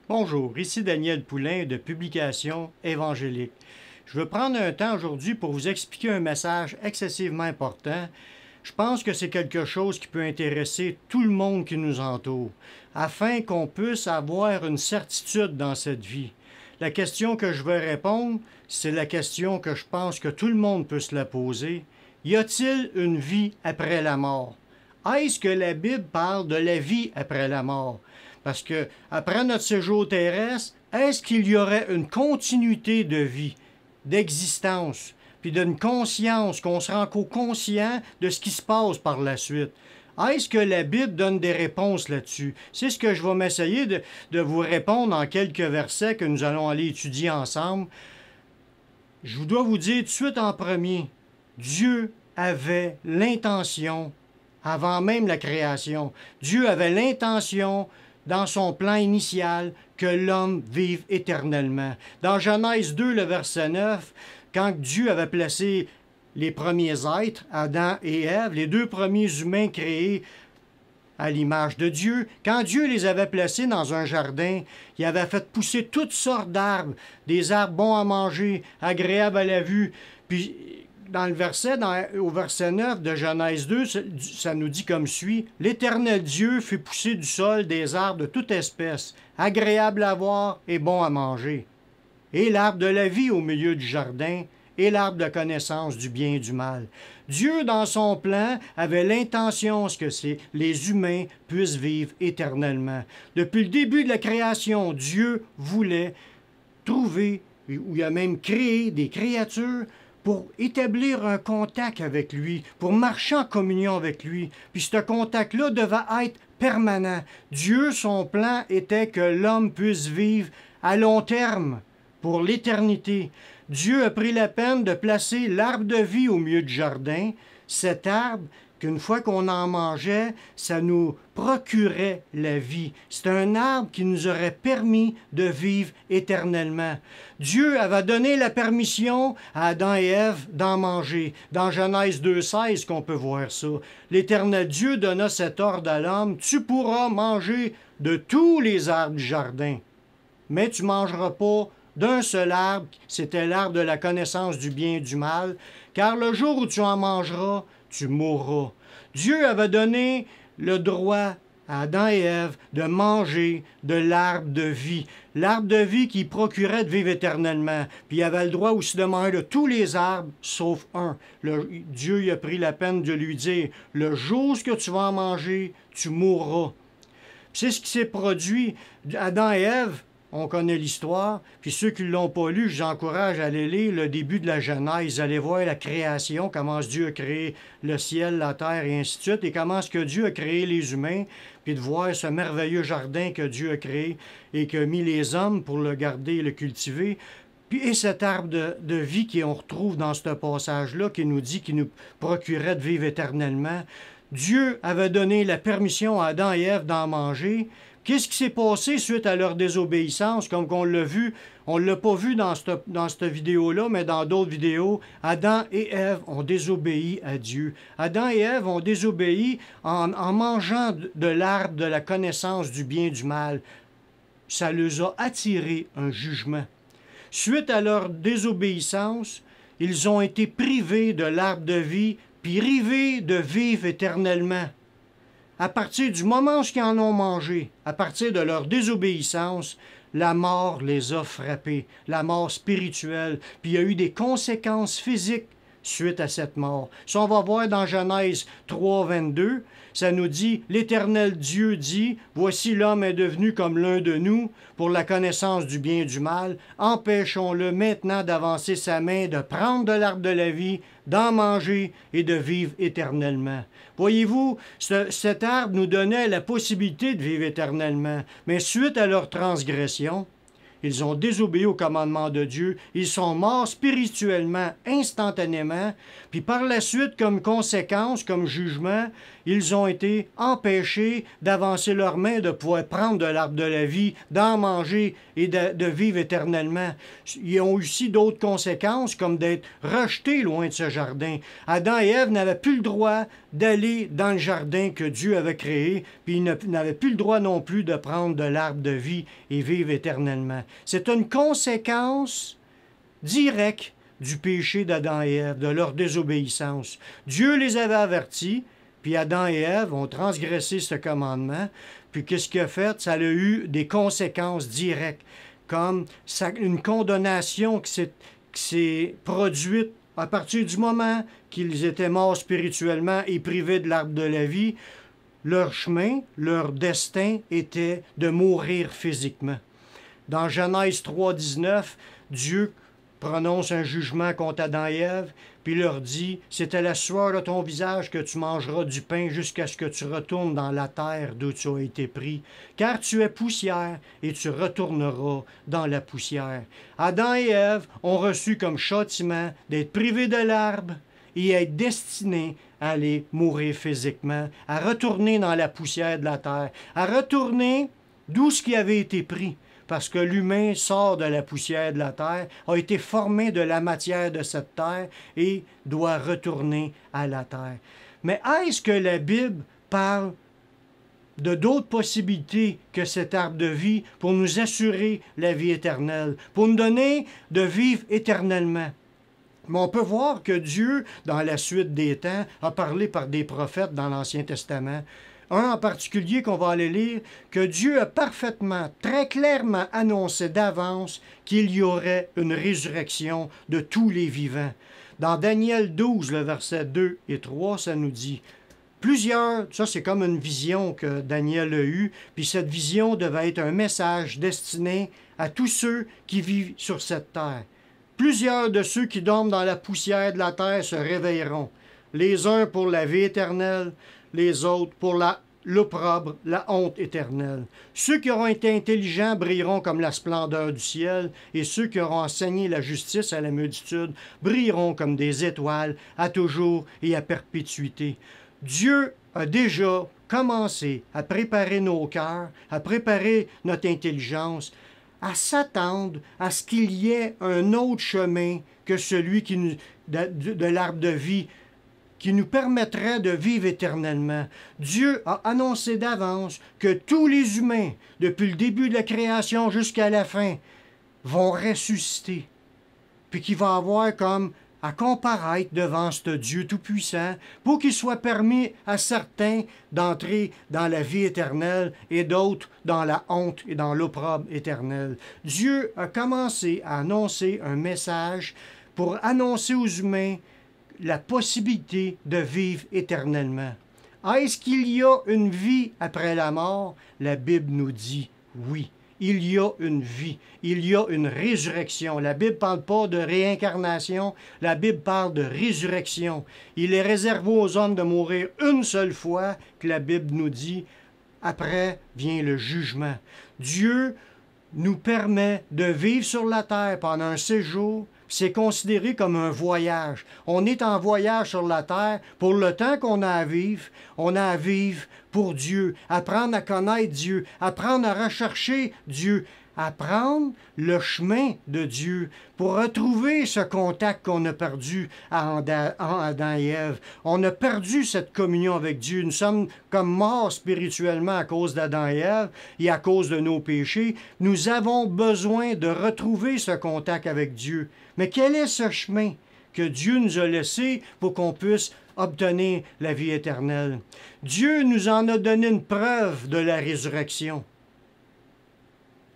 Bonjour, ici Daniel Poulain de Publications évangéliques. Je veux prendre un temps aujourd'hui pour vous expliquer un message excessivement important. Je pense que c'est quelque chose qui peut intéresser tout le monde qui nous entoure, afin qu'on puisse avoir une certitude dans cette vie. La question que je veux répondre, c'est la question que je pense que tout le monde peut se la poser. Y a-t-il une vie après la mort? Est-ce que la Bible parle de la vie après la mort? Parce que, après notre séjour terrestre, est-ce qu'il y aurait une continuité de vie, d'existence, puis d'une conscience, qu'on se rend conscient de ce qui se passe par la suite? Est-ce que la Bible donne des réponses là-dessus? C'est ce que je vais m'essayer de vous répondre en quelques versets que nous allons aller étudier ensemble. Je dois vous dire tout de suite en premier, Dieu avait l'intention, avant même la création, Dieu avait l'intention dans son plan initial, que l'homme vive éternellement. Dans Genèse 2, le verset 9, quand Dieu avait placé les premiers êtres, Adam et Ève, les deux premiers humains créés à l'image de Dieu, quand Dieu les avait placés dans un jardin, il avait fait pousser toutes sortes d'arbres, des arbres bons à manger, agréables à la vue, puis dans le verset, au verset 9 de Genèse 2, ça nous dit comme suit: « L'Éternel Dieu fit pousser du sol des arbres de toute espèce, agréables à voir et bons à manger, et l'arbre de la vie au milieu du jardin, et l'arbre de connaissance du bien et du mal. » Dieu, dans son plan, avait l'intention que les humains puissent vivre éternellement. Depuis le début de la création, Dieu voulait trouver, ou il a même créé des créatures pour établir un contact avec lui, pour marcher en communion avec lui. Puis ce contact-là devait être permanent. Dieu, son plan était que l'homme puisse vivre à long terme, pour l'éternité. Dieu a pris la peine de placer l'arbre de vie au milieu du jardin. Cet arbre, qu'une fois qu'on en mangeait, ça nous procurait la vie. C'est un arbre qui nous aurait permis de vivre éternellement. Dieu avait donné la permission à Adam et Ève d'en manger. Dans Genèse 2,16 qu'on peut voir ça. L'Éternel Dieu donna cet ordre à l'homme: « Tu pourras manger de tous les arbres du jardin, mais tu ne mangeras pas d'un seul arbre, c'était l'arbre de la connaissance du bien et du mal, car le jour où tu en mangeras, tu mourras. » Dieu avait donné le droit à Adam et Ève de manger de l'arbre de vie qui procurait de vivre éternellement. Puis il avait le droit aussi de manger de tous les arbres, sauf un. Dieu il a pris la peine de lui dire: « Le jour où tu vas en manger, tu mourras. » C'est ce qui s'est produit. Adam et Ève, on connaît l'histoire, puis ceux qui ne l'ont pas lu, je vous encourage à aller lire le début de la Genèse, allez voir la création, comment Dieu a créé le ciel, la terre et ainsi de suite, et comment est-ce que Dieu a créé les humains, puis de voir ce merveilleux jardin que Dieu a créé et qu'a mis les hommes pour le garder et le cultiver. Et cet arbre de vie qu'on retrouve dans ce passage-là, qui nous dit qu'il nous procurait de vivre éternellement. Dieu avait donné la permission à Adam et Ève d'en manger. Qu'est-ce qui s'est passé suite à leur désobéissance? Comme on l'a vu, on ne l'a pas vu dans cette vidéo-là, mais dans d'autres vidéos, Adam et Ève ont désobéi à Dieu. Adam et Ève ont désobéi en mangeant de l'arbre de la connaissance du bien et du mal. Ça leur a attiré un jugement. Suite à leur désobéissance, ils ont été privés de l'arbre de vie, puis privés de vivre éternellement. À partir du moment où ils en ont mangé, à partir de leur désobéissance, la mort les a frappés, la mort spirituelle, puis il y a eu des conséquences physiques suite à cette mort. Si on va voir dans Genèse 3, 22, ça nous dit: « L'Éternel Dieu dit, voici l'homme est devenu comme l'un de nous pour la connaissance du bien et du mal. Empêchons-le maintenant d'avancer sa main, de prendre de l'arbre de la vie, d'en manger et de vivre éternellement. » Voyez-vous, cet arbre nous donnait la possibilité de vivre éternellement, mais suite à leur transgression, Ils ont désobéi au commandement de Dieu. Ils sont morts spirituellement, instantanément. Puis par la suite, comme conséquence, comme jugement, ils ont été empêchés d'avancer leurs mains, de pouvoir prendre de l'arbre de la vie, d'en manger et de vivre éternellement. Ils ont aussi d'autres conséquences, comme d'être rejetés loin de ce jardin. Adam et Ève n'avaient plus le droit d'aller dans le jardin que Dieu avait créé, puis ils n'avaient plus le droit non plus de prendre de l'arbre de vie et vivre éternellement. C'est une conséquence directe du péché d'Adam et Ève, de leur désobéissance. Dieu les avait avertis, puis Adam et Ève ont transgressé ce commandement, puis qu'est-ce qu'il a fait? Ça a eu des conséquences directes, comme une condamnation qui s'est produite à partir du moment qu'ils étaient morts spirituellement et privés de l'arbre de la vie. Leur chemin, leur destin était de mourir physiquement. Dans Genèse 3,19, Dieu prononce un jugement contre Adam et Ève, puis leur dit, « C'est à la sueur de ton visage que tu mangeras du pain jusqu'à ce que tu retournes dans la terre d'où tu as été pris, car tu es poussière et tu retourneras dans la poussière. » Adam et Ève ont reçu comme châtiment d'être privés de l'arbre et être destinés à aller mourir physiquement, à retourner dans la poussière de la terre, à retourner d'où ce qui avait été pris. Parce que l'humain sort de la poussière de la terre, a été formé de la matière de cette terre et doit retourner à la terre. Mais est-ce que la Bible parle de d'autres possibilités que cet arbre de vie pour nous assurer la vie éternelle, pour nous donner de vivre éternellement? Mais on peut voir que Dieu, dans la suite des temps, a parlé par des prophètes dans l'Ancien Testament. Un en particulier qu'on va aller lire, que Dieu a parfaitement, très clairement annoncé d'avance qu'il y aurait une résurrection de tous les vivants. Dans Daniel 12, le verset 2 et 3, ça nous dit plusieurs, ça c'est comme une vision que Daniel a eue, puis cette vision devait être un message destiné à tous ceux qui vivent sur cette terre. Plusieurs de ceux qui dorment dans la poussière de la terre se réveilleront, les uns pour la vie éternelle, les autres pour l'opprobre, la honte éternelle. Ceux qui auront été intelligents brilleront comme la splendeur du ciel, et ceux qui auront enseigné la justice à la multitude brilleront comme des étoiles à toujours et à perpétuité. Dieu a déjà commencé à préparer nos cœurs, à préparer notre intelligence, à s'attendre à ce qu'il y ait un autre chemin que celui de l'arbre de vie, qui nous permettrait de vivre éternellement. Dieu a annoncé d'avance que tous les humains, depuis le début de la création jusqu'à la fin, vont ressusciter, puis qu'il va avoir comme à comparaître devant ce Dieu tout-puissant pour qu'il soit permis à certains d'entrer dans la vie éternelle et d'autres dans la honte et dans l'opprobre éternelle. Dieu a commencé à annoncer un message pour annoncer aux humains la possibilité de vivre éternellement. Est-ce qu'il y a une vie après la mort? La Bible nous dit oui. Il y a une vie, il y a une résurrection. La Bible ne parle pas de réincarnation, la Bible parle de résurrection. Il est réservé aux hommes de mourir une seule fois, que la Bible nous dit, après vient le jugement. Dieu nous permet de vivre sur la terre pendant un séjour. C'est considéré comme un voyage. On est en voyage sur la terre pour le temps qu'on a à vivre. On a à vivre pour Dieu, apprendre à connaître Dieu, apprendre à rechercher Dieu, apprendre le chemin de Dieu pour retrouver ce contact qu'on a perdu en Adam et Ève. On a perdu cette communion avec Dieu. Nous sommes comme morts spirituellement à cause d'Adam et Ève et à cause de nos péchés. Nous avons besoin de retrouver ce contact avec Dieu. Mais quel est ce chemin que Dieu nous a laissé pour qu'on puisse obtenir la vie éternelle? Dieu nous en a donné une preuve de la résurrection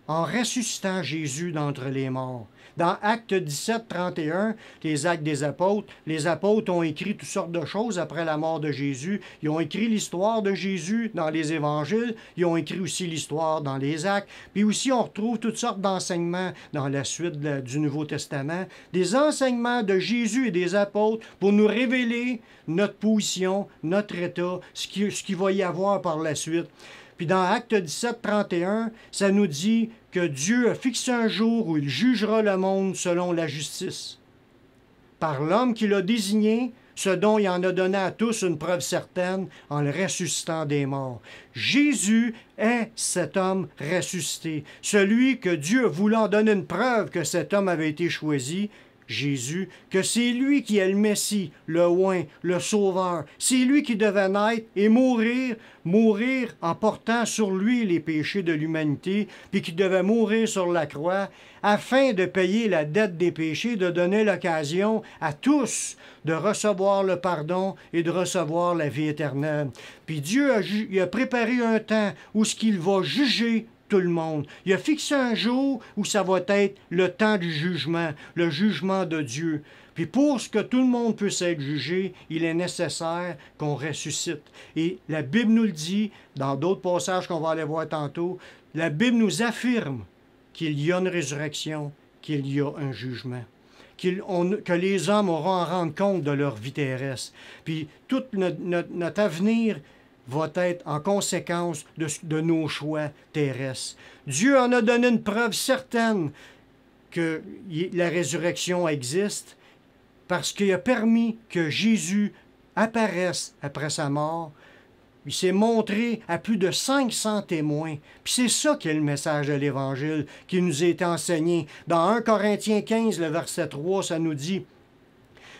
en ressuscitant Jésus d'entre les morts. Dans Actes 17, 31, les Actes des Apôtres, les apôtres ont écrit toutes sortes de choses après la mort de Jésus. Ils ont écrit l'histoire de Jésus dans les Évangiles. Ils ont écrit aussi l'histoire dans les Actes. Puis aussi, on retrouve toutes sortes d'enseignements dans la suite du Nouveau Testament. Des enseignements de Jésus et des apôtres pour nous révéler notre position, notre état, ce qu'il va y avoir par la suite. Puis dans Acte 17, 31, ça nous dit que Dieu a fixé un jour où il jugera le monde selon la justice. Par l'homme qu'il a désigné, ce dont il en a donné à tous une preuve certaine en le ressuscitant des morts. Jésus est cet homme ressuscité, celui que Dieu a voulu en donner une preuve que cet homme avait été choisi, Jésus, que c'est lui qui est le Messie, le oint, le Sauveur. C'est lui qui devait naître et mourir en portant sur lui les péchés de l'humanité, puis qui devait mourir sur la croix, afin de payer la dette des péchés, de donner l'occasion à tous de recevoir le pardon et de recevoir la vie éternelle. Puis Dieu a préparé un temps où ce qu'il va juger tout le monde. Il a fixé un jour où ça va être le temps du jugement, le jugement de Dieu. Puis pour ce que tout le monde puisse être jugé, il est nécessaire qu'on ressuscite. Et la Bible nous le dit, dans d'autres passages qu'on va aller voir tantôt, la Bible nous affirme qu'il y a une résurrection, qu'il y a un jugement. Que les hommes auront à rendre compte de leur vie terrestre. Puis tout notre avenir va être en conséquence de nos choix terrestres. Dieu en a donné une preuve certaine que la résurrection existe parce qu'il a permis que Jésus apparaisse après sa mort. Il s'est montré à plus de 500 témoins. Puis c'est ça qui est le message de l'Évangile qui nous a été enseigné. Dans 1 Corinthiens 15, le verset 3, ça nous dit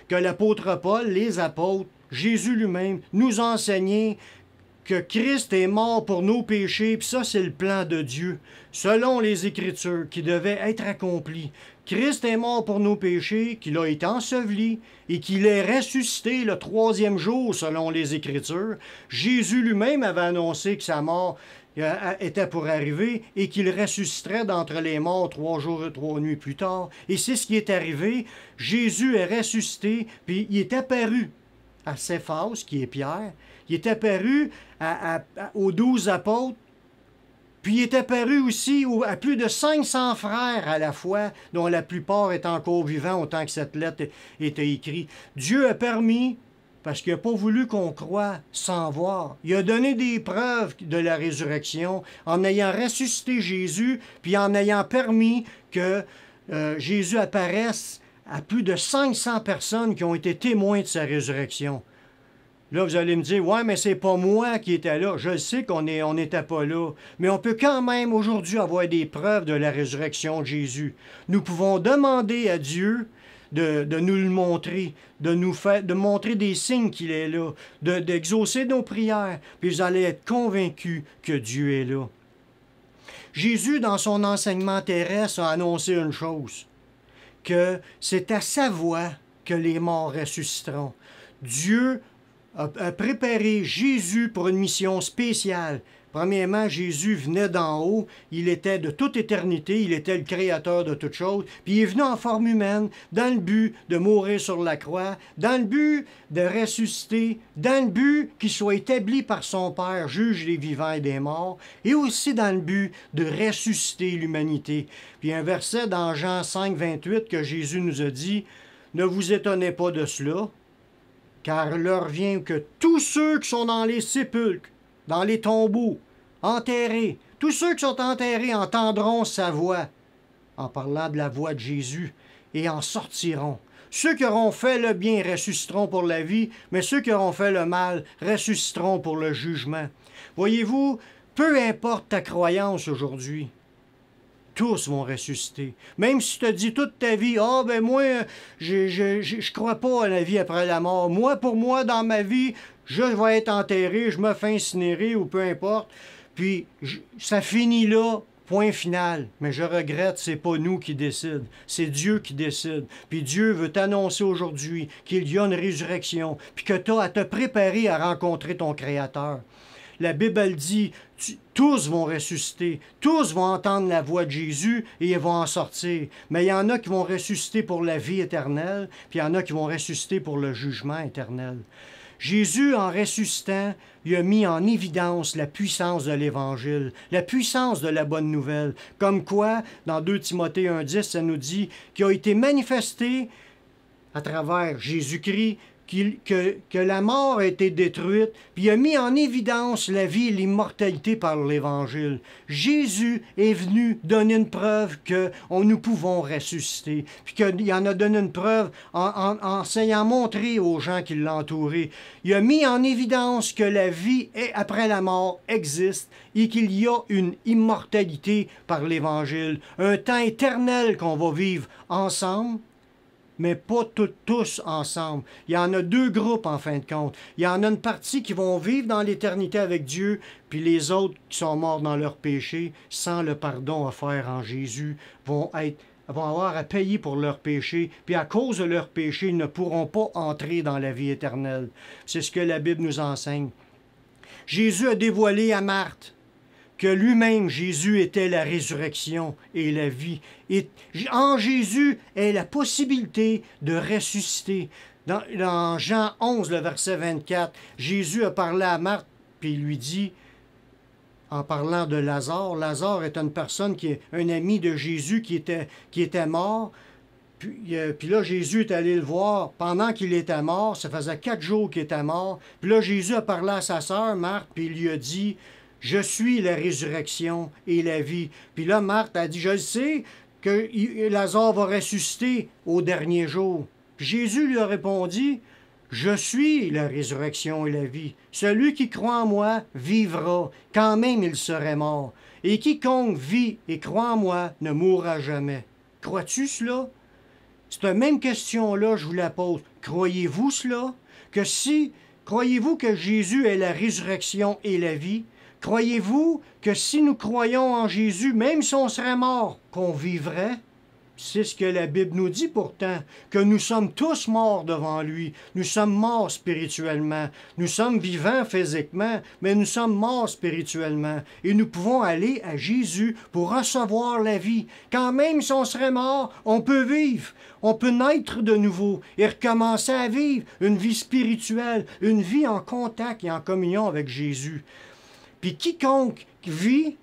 que l'apôtre Paul, les apôtres, Jésus lui-même, nous a enseigné que Christ est mort pour nos péchés, puis ça, c'est le plan de Dieu, selon les Écritures, qui devaient être accomplis. Christ est mort pour nos péchés, qu'il a été enseveli et qu'il est ressuscité le 3e jour, selon les Écritures. Jésus lui-même avait annoncé que sa mort était pour arriver et qu'il ressusciterait d'entre les morts 3 jours et 3 nuits plus tard. Et c'est ce qui est arrivé. Jésus est ressuscité, puis il est apparu à Céphas, qui est Pierre. Il est apparu aux 12 apôtres, puis il est apparu aussi à plus de 500 frères à la fois, dont la plupart étaient encore vivants au temps que cette lettre était écrite. Dieu a permis, parce qu'il n'a pas voulu qu'on croie sans voir. Il a donné des preuves de la résurrection en ayant ressuscité Jésus, puis en ayant permis que Jésus apparaisse à plus de 500 personnes qui ont été témoins de sa résurrection. Là, vous allez me dire, ouais, mais c'est pas moi qui étais là. Je sais qu'on n'était pas là. Mais on peut quand même aujourd'hui avoir des preuves de la résurrection de Jésus. Nous pouvons demander à Dieu de nous le montrer, de montrer des signes qu'il est là, d'exaucer nos prières. Puis vous allez être convaincus que Dieu est là. Jésus, dans son enseignement terrestre, a annoncé une chose, que c'est à sa voix que les morts ressusciteront. Dieu a préparé Jésus pour une mission spéciale. Premièrement, Jésus venait d'en haut, il était de toute éternité, il était le créateur de toutes choses, puis il est venu en forme humaine, dans le but de mourir sur la croix, dans le but de ressusciter, dans le but qu'il soit établi par son Père, juge des vivants et des morts, et aussi dans le but de ressusciter l'humanité. Puis un verset dans Jean 5, 28 que Jésus nous a dit, « Ne vous étonnez pas de cela, car l'heure vient que tous ceux qui sont dans les sépulcres, dans les tombeaux, enterrés, tous ceux qui sont enterrés entendront sa voix, en parlant de la voix de Jésus, et en sortiront. Ceux qui auront fait le bien ressusciteront pour la vie, mais ceux qui auront fait le mal ressusciteront pour le jugement. » Voyez-vous, peu importe ta croyance aujourd'hui, tous vont ressusciter. Même si tu te dis toute ta vie, « Ah, ben moi, je crois pas à la vie après la mort. Moi, pour moi, dans ma vie, je vais être enterré, je me fais incinérer ou peu importe. Puis, ça finit là, point final. Mais je regrette, c'est pas nous qui décident. C'est Dieu qui décide. Puis Dieu veut t'annoncer aujourd'hui qu'il y a une résurrection, puis que tu as à te préparer à rencontrer ton Créateur. La Bible, elle dit, tous vont ressusciter, tous vont entendre la voix de Jésus et ils vont en sortir. Mais il y en a qui vont ressusciter pour la vie éternelle, puis il y en a qui vont ressusciter pour le jugement éternel. Jésus, en ressuscitant, il a mis en évidence la puissance de l'Évangile, la puissance de la bonne nouvelle. Comme quoi, dans 2 Timothée 1,10, ça nous dit qu'il a été manifesté à travers Jésus-Christ, que la mort a été détruite, puis il a mis en évidence la vie et l'immortalité par l'Évangile. Jésus est venu donner une preuve que nous pouvons ressusciter, puis qu'il en a donné une preuve en s'ayant montré aux gens qui l'entouraient. Il a mis en évidence que la vie après la mort existe et qu'il y a une immortalité par l'Évangile, un temps éternel qu'on va vivre ensemble, mais pas tous ensemble. Il y en a deux groupes en fin de compte. Il y en a une partie qui vont vivre dans l'éternité avec Dieu, puis les autres qui sont morts dans leur péché, sans le pardon offert en Jésus, vont avoir à payer pour leurs péchés, puis à cause de leurs péchés, ils ne pourront pas entrer dans la vie éternelle. C'est ce que la Bible nous enseigne. Jésus a dévoilé à Marthe que lui-même, Jésus, était la résurrection et la vie. Et en Jésus est la possibilité de ressusciter. Dans Jean 11, le verset 24, Jésus a parlé à Marthe, puis il lui dit, en parlant de Lazare, Lazare est une personne qui est un ami de Jésus qui était mort. Puis là, Jésus est allé le voir pendant qu'il était mort. Ça faisait 4 jours qu'il était mort. Puis là, Jésus a parlé à sa sœur, Marthe, puis il lui a dit, « Je suis la résurrection et la vie. » Puis là, Marthe a dit, « Je sais que Lazare va ressusciter au dernier jour. » Puis Jésus lui a répondu, « Je suis la résurrection et la vie. Celui qui croit en moi vivra, quand même il serait mort. Et quiconque vit et croit en moi ne mourra jamais. » Crois-tu cela? Cette même question-là, je vous la pose. Croyez-vous cela? Croyez-vous que Jésus est la résurrection et la vie? Croyez-vous que si nous croyons en Jésus, même si on serait mort, qu'on vivrait? C'est ce que la Bible nous dit pourtant, que nous sommes tous morts devant lui. Nous sommes morts spirituellement. Nous sommes vivants physiquement, mais nous sommes morts spirituellement. Et nous pouvons aller à Jésus pour recevoir la vie. Quand même si on serait mort, on peut vivre. On peut naître de nouveau et recommencer à vivre une vie spirituelle, une vie en contact et en communion avec Jésus. Puis quiconque vit,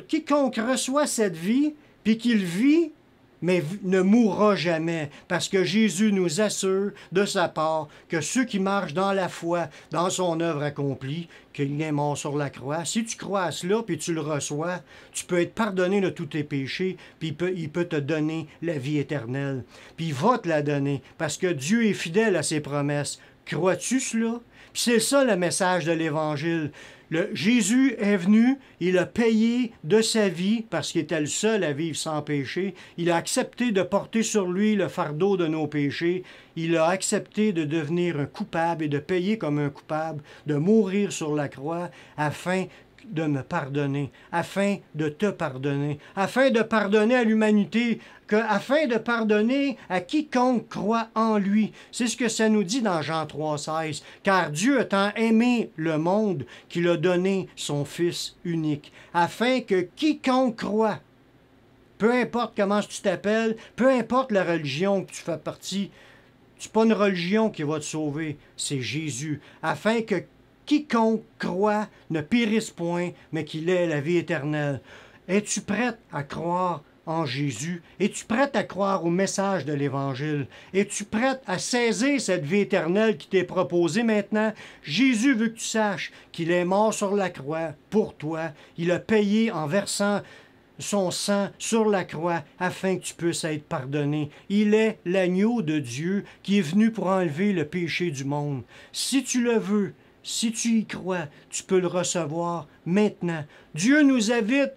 quiconque reçoit cette vie, puis qu'il vit, mais ne mourra jamais, parce que Jésus nous assure de sa part que ceux qui marchent dans la foi, dans son œuvre accomplie, qu'il est mort sur la croix, si tu crois à cela, puis tu le reçois, tu peux être pardonné de tous tes péchés, puis il peut te donner la vie éternelle. Puis il va te la donner, parce que Dieu est fidèle à ses promesses. Crois-tu cela? Puis c'est ça le message de l'Évangile. Jésus est venu, il a payé de sa vie parce qu'il était le seul à vivre sans péché. Il a accepté de porter sur lui le fardeau de nos péchés. Il a accepté de devenir un coupable et de payer comme un coupable, de mourir sur la croix afin de me pardonner, afin de te pardonner, afin de pardonner à l'humanité, afin de pardonner à quiconque croit en lui. C'est ce que ça nous dit dans Jean 3,16. Car Dieu a tant aimé le monde qu'il a donné son Fils unique, afin que quiconque croit, peu importe comment tu t'appelles, peu importe la religion que tu fais partie, c'est pas une religion qui va te sauver, c'est Jésus, afin que quiconque croit ne périsse point, mais qu'il ait la vie éternelle. Es-tu prête à croire en Jésus? Es-tu prête à croire au message de l'Évangile? Es-tu prête à saisir cette vie éternelle qui t'est proposée maintenant? Jésus veut que tu saches qu'il est mort sur la croix pour toi. Il a payé en versant son sang sur la croix afin que tu puisses être pardonné. Il est l'agneau de Dieu qui est venu pour enlever le péché du monde. Si tu le veux, si tu y crois, tu peux le recevoir maintenant. Dieu nous invite,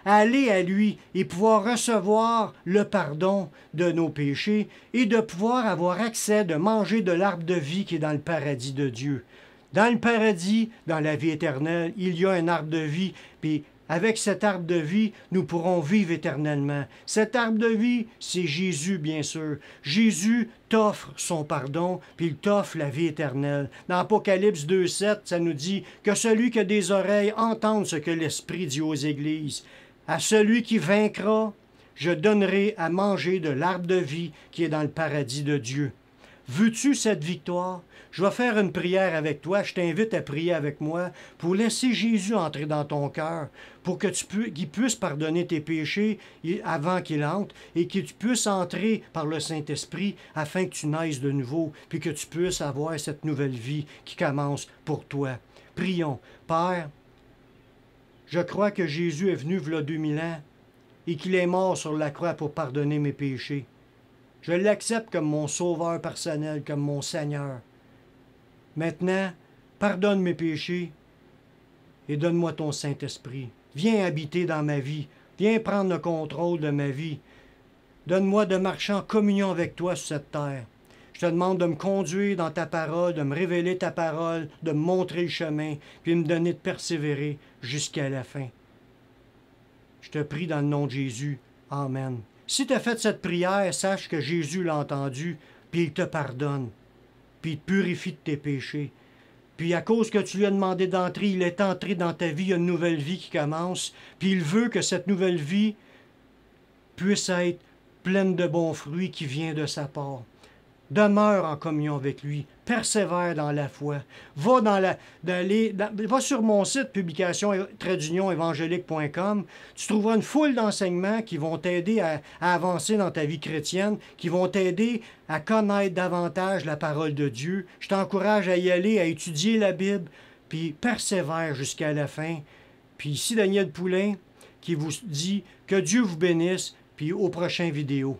à aller à lui et pouvoir recevoir le pardon de nos péchés et de pouvoir avoir accès, de manger de l'arbre de vie qui est dans le paradis de Dieu. Dans le paradis, dans la vie éternelle, il y a un arbre de vie, puis avec cet arbre de vie, nous pourrons vivre éternellement. Cet arbre de vie, c'est Jésus, bien sûr. Jésus t'offre son pardon, puis il t'offre la vie éternelle. Dans Apocalypse 2,7, ça nous dit que celui qui a des oreilles entende ce que l'Esprit dit aux églises. À celui qui vaincra, je donnerai à manger de l'arbre de vie qui est dans le paradis de Dieu. Veux-tu cette victoire? Je vais faire une prière avec toi. Je t'invite à prier avec moi pour laisser Jésus entrer dans ton cœur, pour que qu'il puisse pardonner tes péchés avant qu'il entre et que tu puisses entrer par le Saint-Esprit afin que tu naisses de nouveau, puis que tu puisses avoir cette nouvelle vie qui commence pour toi. Prions. Père, je crois que Jésus est venu v'là 2000 ans et qu'il est mort sur la croix pour pardonner mes péchés. Je l'accepte comme mon sauveur personnel, comme mon Seigneur. Maintenant, pardonne mes péchés et donne-moi ton Saint-Esprit. Viens habiter dans ma vie. Viens prendre le contrôle de ma vie. Donne-moi de marcher en communion avec toi sur cette terre. Je te demande de me conduire dans ta parole, de me révéler ta parole, de me montrer le chemin, puis de me donner de persévérer jusqu'à la fin. Je te prie dans le nom de Jésus. Amen. Si tu as fait cette prière, sache que Jésus l'a entendu, puis il te pardonne, puis il te purifie de tes péchés. Puis à cause que tu lui as demandé d'entrer, il est entré dans ta vie, il y a une nouvelle vie qui commence, puis il veut que cette nouvelle vie puisse être pleine de bons fruits qui viennent de sa part. Demeure en communion avec lui, persévère dans la foi. Va sur mon site publication-évangélique.com. Tu trouveras une foule d'enseignements qui vont t'aider à avancer dans ta vie chrétienne, qui vont t'aider à connaître davantage la parole de Dieu. Je t'encourage à y aller, à étudier la Bible, puis persévère jusqu'à la fin. Puis ici Daniel Poulain qui vous dit que Dieu vous bénisse, puis aux prochaines vidéos.